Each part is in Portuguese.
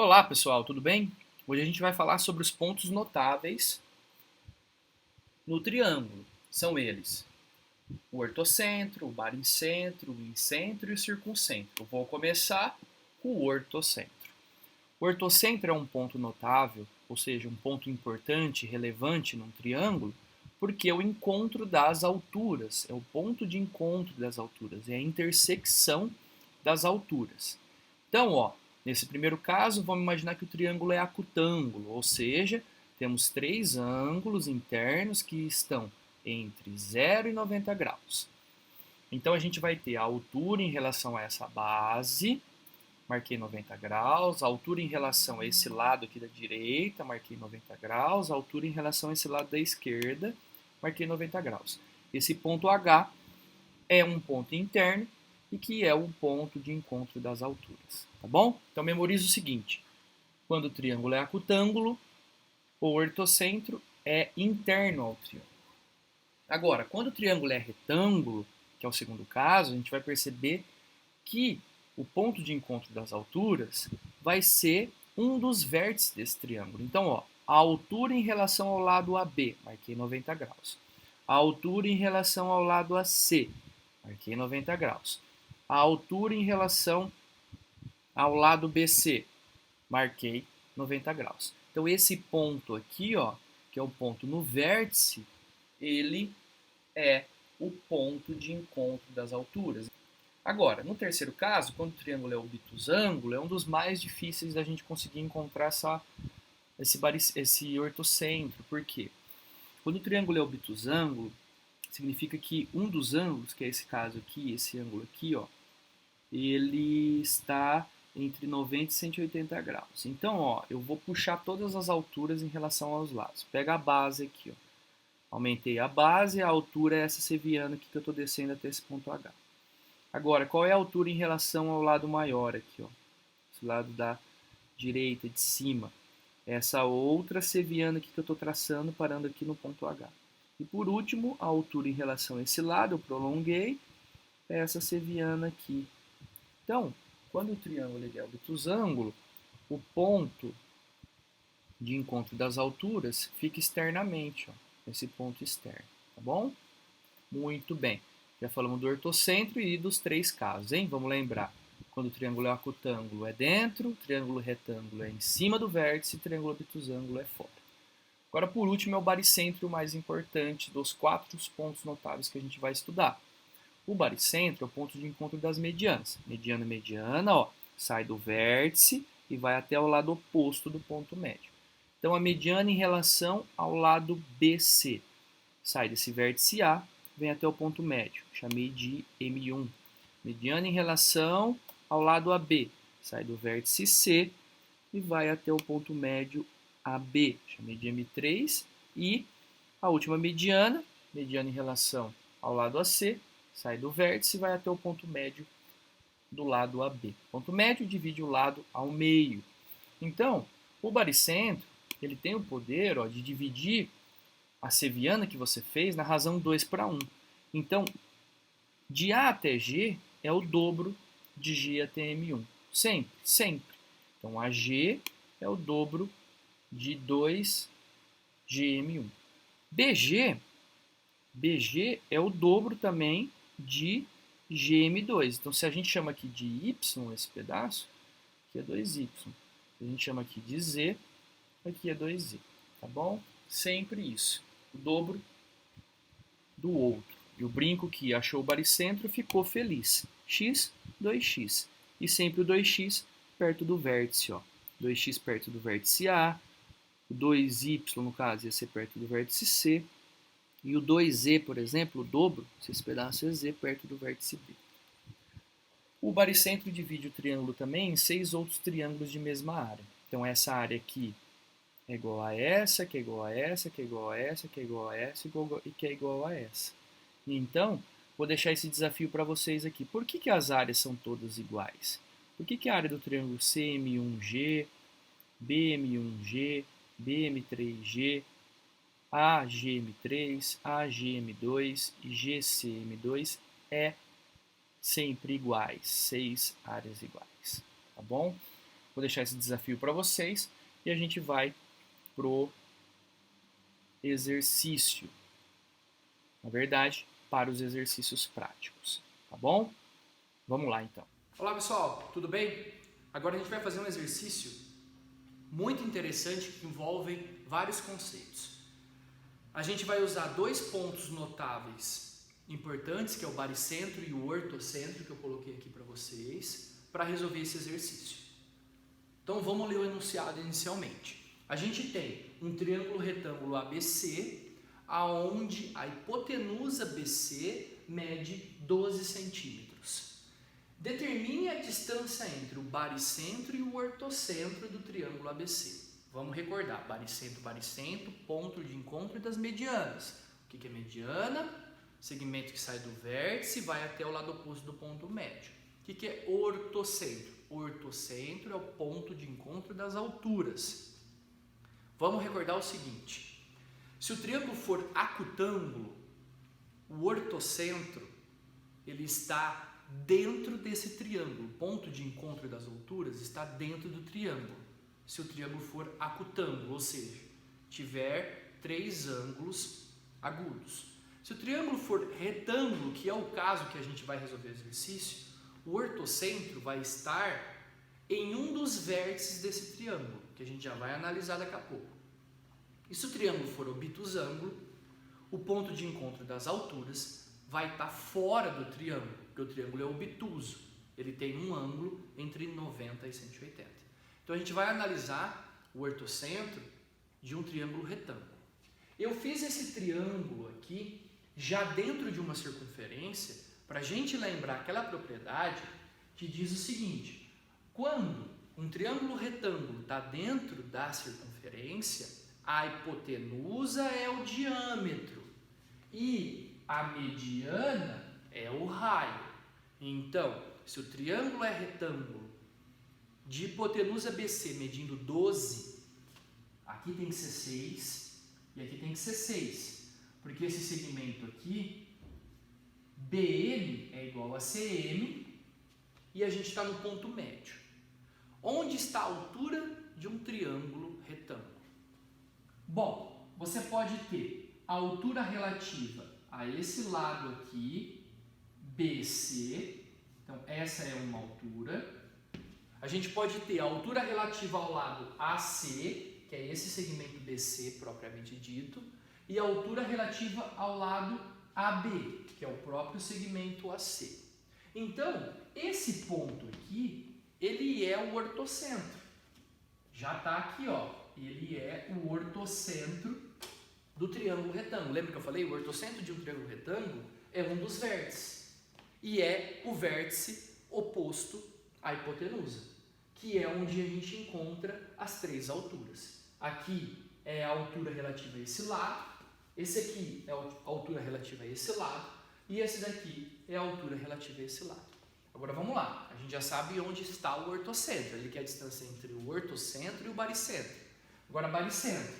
Olá pessoal, tudo bem? Hoje a gente vai falar sobre os pontos notáveis no triângulo. São eles: o ortocentro, o baricentro, o incentro e o circuncentro. Vou começar com o ortocentro. O ortocentro é um ponto notável, ou seja, um ponto importante, relevante num triângulo, porque é o encontro das alturas, é o ponto de encontro das alturas, é a intersecção das alturas. Então, nesse primeiro caso, vamos imaginar que o triângulo é acutângulo, ou seja, temos três ângulos internos que estão entre 0 e 90 graus. Então, a gente vai ter a altura em relação a essa base, marquei 90 graus, a altura em relação a esse lado aqui da direita, marquei 90 graus, a altura em relação a esse lado da esquerda, marquei 90 graus. Esse ponto H é um ponto interno e que é o ponto de encontro das alturas, tá bom? Então memorize o seguinte: quando o triângulo é acutângulo, o ortocentro é interno ao triângulo. Agora, quando o triângulo é retângulo, que é o segundo caso, a gente vai perceber que o ponto de encontro das alturas vai ser um dos vértices desse triângulo. Então, a altura em relação ao lado AB, marquei 90 graus. A altura em relação ao lado AC, marquei 90 graus. A altura em relação ao lado BC, marquei 90 graus. Então, esse ponto aqui, que é o ponto no vértice, ele é o ponto de encontro das alturas. Agora, no terceiro caso, quando o triângulo é obtusângulo, é um dos mais difíceis da gente conseguir encontrar esse ortocentro. Por quê? Quando o triângulo é obtusângulo, significa que um dos ângulos, que é esse caso aqui, esse ângulo aqui, ele está entre 90 e 180 graus. Então, eu vou puxar todas as alturas em relação aos lados. Pega a base aqui, aumentei a base, a altura é essa seviana aqui que eu estou descendo até esse ponto H. Agora, qual é a altura em relação ao lado maior aqui, esse lado da direita, de cima? Essa outra seviana aqui que eu estou traçando, parando aqui no ponto H. E por último, a altura em relação a esse lado, eu prolonguei, é essa seviana aqui. Então, quando o triângulo é obtusângulo, o ponto de encontro das alturas fica externamente, esse ponto externo, tá bom? Muito bem. Já falamos do ortocentro e dos três casos, hein? Vamos lembrar. Quando o triângulo é acutângulo é dentro, o triângulo retângulo é em cima do vértice, o triângulo obtusângulo é fora. Agora, por último, é o baricentro, o mais importante dos quatro pontos notáveis que a gente vai estudar. O baricentro é o ponto de encontro das medianas. Mediana, mediana, sai do vértice e vai até o lado oposto do ponto médio. Então, a mediana em relação ao lado BC. Sai desse vértice A, vem até o ponto médio, chamei de M1. Mediana em relação ao lado AB, sai do vértice C e vai até o ponto médio AB, chamei de M3. E a última mediana, mediana em relação ao lado AC, sai do vértice e vai até o ponto médio do lado AB. O ponto médio divide o lado ao meio. Então, o baricentro, ele tem o poder de dividir a seviana que você fez na razão 2 para 1. Então, de A até G é o dobro de G até M1. Sempre, sempre. Então, AG é o dobro de 2GM1. BG é o dobro também de GM2. Então, se a gente chama aqui de Y esse pedaço, aqui é 2Y. Se a gente chama aqui de Z, aqui é 2Z. Tá bom? Sempre isso. O dobro do outro. E o brinco que achou o baricentro ficou feliz. X, 2x. E sempre o 2x perto do vértice. 2x perto do vértice A. O 2y, no caso, ia ser perto do vértice C. E o 2z, por exemplo, o dobro, se esse pedaço é z, perto do vértice B. O baricentro divide o triângulo também em 6 outros triângulos de mesma área. Então, essa área aqui é igual a essa, que é igual a essa, que é igual a essa, que é igual a essa e que é igual a essa. Então, vou deixar esse desafio para vocês aqui. Por que as áreas são todas iguais? Por que a área do triângulo CM1G, BM1G, BM3G, AGM3, AGM2 e GCM2 é sempre iguais, 6 áreas iguais, tá bom? Vou deixar esse desafio para vocês e a gente vai pro exercício. Na verdade, para os exercícios práticos, tá bom? Vamos lá então. Olá pessoal, tudo bem? Agora a gente vai fazer um exercício muito interessante que envolve vários conceitos. A gente vai usar dois pontos notáveis importantes, que é o baricentro e o ortocentro, que eu coloquei aqui para vocês, para resolver esse exercício. Então vamos ler o enunciado inicialmente. A gente tem um triângulo retângulo ABC, aonde a hipotenusa BC mede 12 centímetros. Determine a distância entre o baricentro e o ortocentro do triângulo ABC. Vamos recordar, baricentro, ponto de encontro das medianas. O que é mediana? Segmento que sai do vértice e vai até o lado oposto do ponto médio. O que é ortocentro? Ortocentro é o ponto de encontro das alturas. Vamos recordar o seguinte, se o triângulo for acutângulo, o ortocentro ele está dentro desse triângulo, o ponto de encontro das alturas está dentro do triângulo. Se o triângulo for acutângulo, ou seja, tiver três ângulos agudos. Se o triângulo for retângulo, que é o caso que a gente vai resolver o exercício, o ortocentro vai estar em um dos vértices desse triângulo, que a gente já vai analisar daqui a pouco. E se o triângulo for obtusângulo, o ponto de encontro das alturas vai estar fora do triângulo, porque o triângulo é obtuso, ele tem um ângulo entre 90 e 180. Então a gente vai analisar o ortocentro de um triângulo retângulo. Eu fiz esse triângulo aqui já dentro de uma circunferência para a gente lembrar aquela propriedade que diz o seguinte, quando um triângulo retângulo está dentro da circunferência, a hipotenusa é o diâmetro e a mediana é o raio. Então, se o triângulo é retângulo de hipotenusa BC medindo 12, aqui tem que ser 6 e aqui tem que ser 6, porque esse segmento aqui, BM é igual a CM e a gente está no ponto médio. Onde está a altura de um triângulo retângulo? Bom, você pode ter a altura relativa a esse lado aqui, BC, então essa é uma altura. A gente pode ter a altura relativa ao lado AC, que é esse segmento BC propriamente dito, e a altura relativa ao lado AB, que é o próprio segmento AC. Então, esse ponto aqui, ele é o ortocentro. Já está aqui, ó, ele é o ortocentro do triângulo retângulo. Lembra que eu falei? O ortocentro de um triângulo retângulo é um dos vértices. E é o vértice oposto à hipotenusa, que é onde a gente encontra as três alturas. Aqui é a altura relativa a esse lado, esse aqui é a altura relativa a esse lado, e esse daqui é a altura relativa a esse lado. Agora vamos lá, a gente já sabe onde está o ortocentro, ele quer a distância entre o ortocentro e o baricentro. Agora baricentro.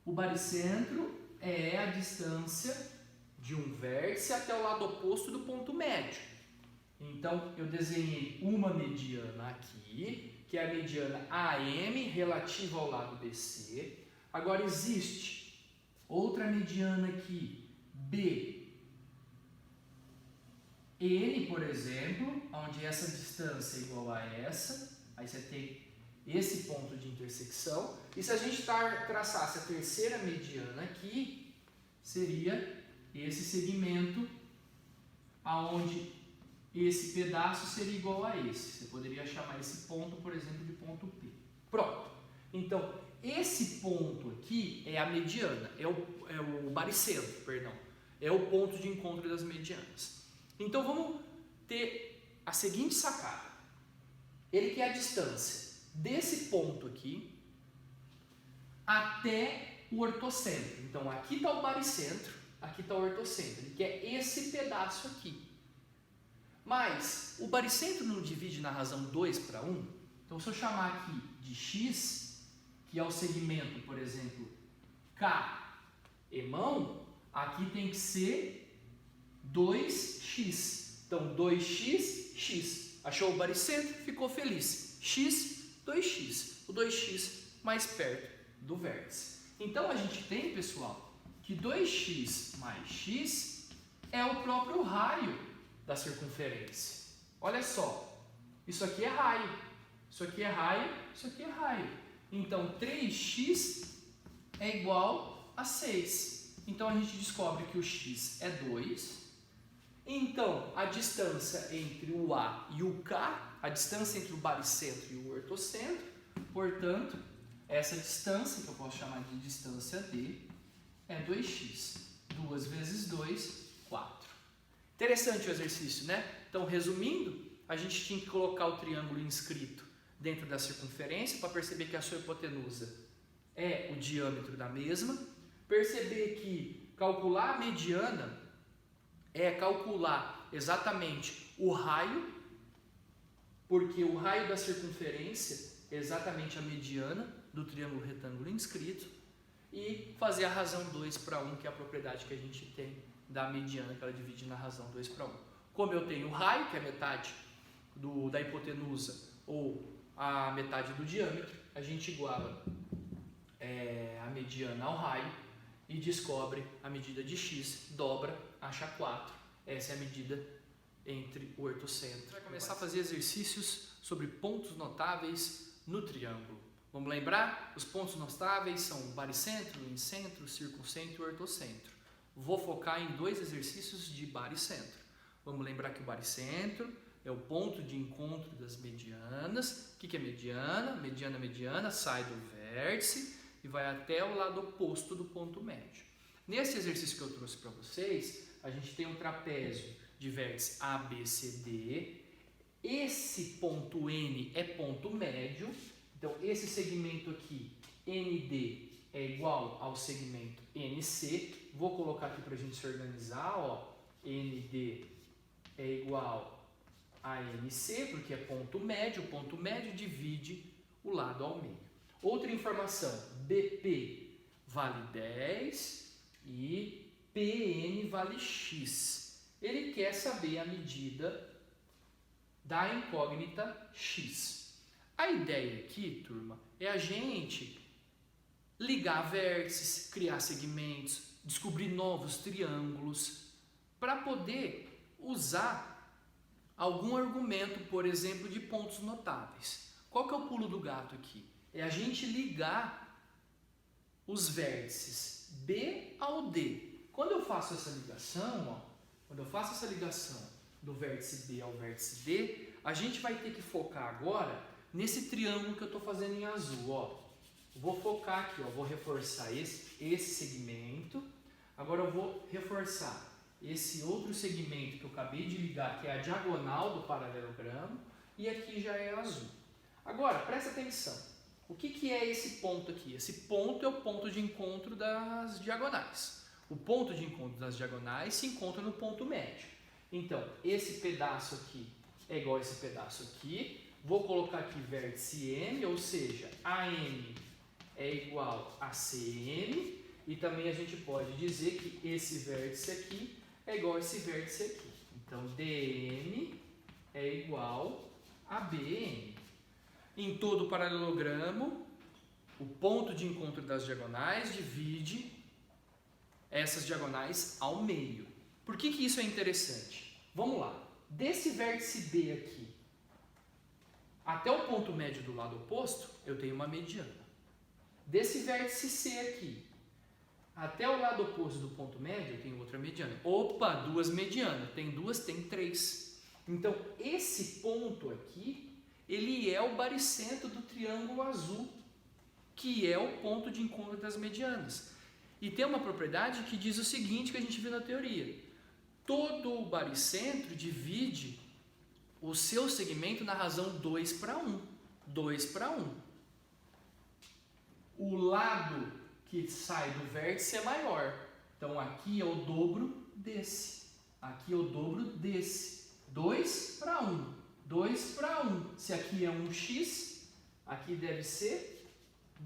O baricentro é a distância de um vértice até o lado oposto do ponto médio. Então, eu desenhei uma mediana aqui, que é a mediana AM relativa ao lado BC. Agora, existe outra mediana aqui, BN, por exemplo, onde essa distância é igual a essa. Aí você tem esse ponto de intersecção. E se a gente traçasse a terceira mediana aqui, seria esse segmento aonde esse pedaço seria igual a esse. Você poderia chamar esse ponto, por exemplo, de ponto P. Pronto. Então, esse ponto aqui é a mediana, é o baricentro, perdão. É o ponto de encontro das medianas. Então, vamos ter a seguinte sacada. Ele quer a distância desse ponto aqui até o ortocentro. Então, aqui está o baricentro, aqui está o ortocentro. Ele quer esse pedaço aqui. Mas o baricentro não divide na razão 2:1. Então, se eu chamar aqui de x, que é o segmento, por exemplo, K emão, aqui tem que ser 2x. Então, 2x, x. Achou o baricentro? Ficou feliz. X 2x. O 2x mais perto do vértice. Então, a gente tem, pessoal, que 2x mais x é o próprio raio da circunferência. Olha só, isso aqui é raio, isso aqui é raio, isso aqui é raio. Então, 3x é igual a 6. Então, a gente descobre que o x é 2. Então, a distância entre o A e o K, a distância entre o baricentro e o ortocentro, portanto, essa distância, que eu posso chamar de distância D, é 2x. 2 vezes 2, 4. Interessante o exercício, né? Então, resumindo, a gente tinha que colocar o triângulo inscrito dentro da circunferência para perceber que a sua hipotenusa é o diâmetro da mesma. Perceber que calcular a mediana é calcular exatamente o raio, porque o raio da circunferência é exatamente a mediana do triângulo retângulo inscrito, e fazer a razão 2 para 1, que é a propriedade que a gente tem da mediana, que ela divide na razão 2 para 1. Como eu tenho o raio, que é metade da hipotenusa, ou a metade do diâmetro, a gente iguala a mediana ao raio e descobre a medida de x, dobra, acha 4. Essa é a medida entre o ortocentro. Vai começar a fazer exercícios sobre pontos notáveis no triângulo. Vamos lembrar? Os pontos notáveis são o baricentro, o incentro, o circuncentro e o ortocentro. Vou focar em 2 exercícios de baricentro. Vamos lembrar que o baricentro é o ponto de encontro das medianas. O que é mediana? Mediana sai do vértice e vai até o lado oposto do ponto médio. Nesse exercício que eu trouxe para vocês, a gente tem um trapézio de vértice A, B, C, D. Esse ponto N é ponto médio. Então, esse segmento aqui, ND, é igual ao segmento NC. Vou colocar aqui para a gente se organizar. Ó. ND é igual a NC, porque é ponto médio. O ponto médio divide o lado ao meio. Outra informação, BP vale 10 e PN vale X. Ele quer saber a medida da incógnita X. A ideia aqui, turma, é a gente ligar vértices, criar segmentos, descobrir novos triângulos, para poder usar algum argumento, por exemplo, de pontos notáveis. Qual que é o pulo do gato aqui? É a gente ligar os vértices B ao D. Quando eu faço essa ligação, do vértice B ao vértice D, a gente vai ter que focar agora nesse triângulo que eu estou fazendo em azul. Ó. Vou focar aqui, ó, vou reforçar esse segmento. Agora eu vou reforçar esse outro segmento que eu acabei de ligar, que é a diagonal do paralelogramo, e aqui já é azul. Agora, presta atenção. O que é esse ponto aqui? Esse ponto é o ponto de encontro das diagonais. O ponto de encontro das diagonais se encontra no ponto médio. Então, esse pedaço aqui é igual a esse pedaço aqui. Vou colocar aqui vértice M, ou seja, AM é igual a CM. E também a gente pode dizer que esse vértice aqui é igual a esse vértice aqui. Então, DM é igual a BM. Em todo o paralelogramo, o ponto de encontro das diagonais divide essas diagonais ao meio. Por que isso é interessante? Vamos lá. Desse vértice B aqui até o ponto médio do lado oposto, eu tenho uma mediana. Desse vértice C aqui até o lado oposto do ponto médio, eu tenho outra mediana. Opa, 2 medianas. Tem 2, tem 3. Então, esse ponto aqui, ele é o baricentro do triângulo azul, que é o ponto de encontro das medianas. E tem uma propriedade que diz o seguinte, que a gente viu na teoria. Todo o baricentro divide o seu segmento na razão 2 para 1. 2 para 1. O lado que sai do vértice é maior. Então, aqui é o dobro desse. Aqui é o dobro desse. 2 para 1. 2 para 1. Se aqui é 1x, aqui deve ser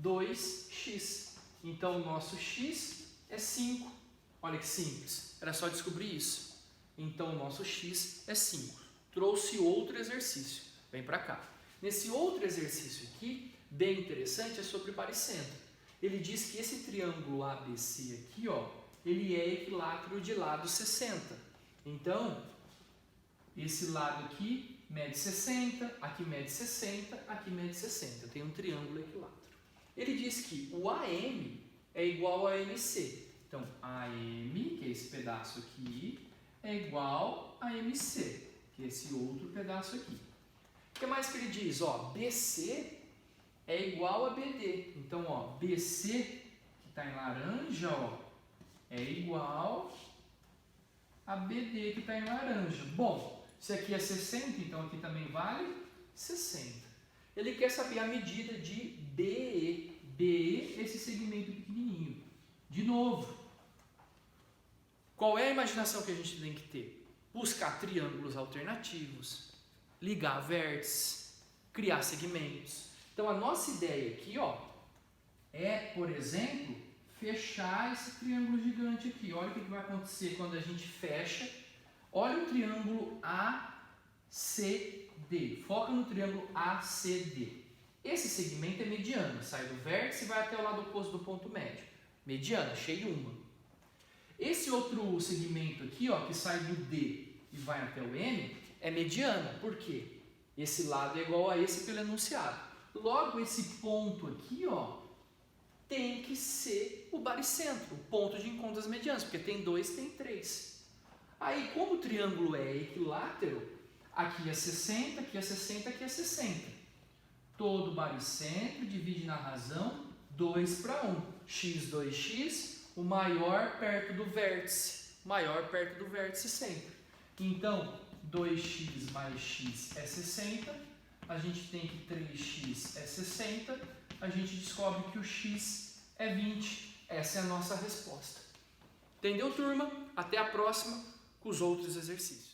2x. Então, o nosso x é 5. Olha que simples. Era só descobrir isso. Então, o nosso x é 5. Trouxe outro exercício. Vem para cá. Nesse outro exercício aqui, bem interessante, é sobre baricentro. Ele diz que esse triângulo ABC aqui, ó, ele é equilátero de lado 60. Então, esse lado aqui mede 60, aqui mede 60, aqui mede 60. Tem um triângulo equilátero. Ele diz que o AM é igual a MC. Então, AM, que é esse pedaço aqui, é igual a MC, que é esse outro pedaço aqui. O que mais que ele diz? Ó, BC é igual a BD. Então, ó, BC, que está em laranja, ó, é igual a BD, que está em laranja. Bom, se aqui é 60, então aqui também vale 60. Ele quer saber a medida de BE. BE, esse segmento pequenininho. De novo, qual é a imaginação que a gente tem que ter? Buscar triângulos alternativos, ligar vértices, criar segmentos. Então, a nossa ideia aqui, ó, é, por exemplo, fechar esse triângulo gigante aqui. Olha o que vai acontecer quando a gente fecha. Olha o triângulo ACD. Foca no triângulo ACD. Esse segmento é mediano. Sai do vértice e vai até o lado oposto do ponto médio. Mediana, achei uma. Esse outro segmento aqui, ó, que sai do D e vai até o M, é mediana. Por quê? Esse lado é igual a esse pelo enunciado. Logo, esse ponto aqui, ó, tem que ser o baricentro, o ponto de encontro das medianas, porque tem 2, tem 3. Aí, como o triângulo é equilátero, aqui é 60, aqui é 60, aqui é 60. Todo baricentro divide na razão 2 para 1. X, 2x, o maior perto do vértice. Maior perto do vértice sempre. Então, 2x mais x é 60. A gente tem que 3x é 60. A gente descobre que o x é 20. Essa é a nossa resposta. Entendeu, turma? Até a próxima com os outros exercícios.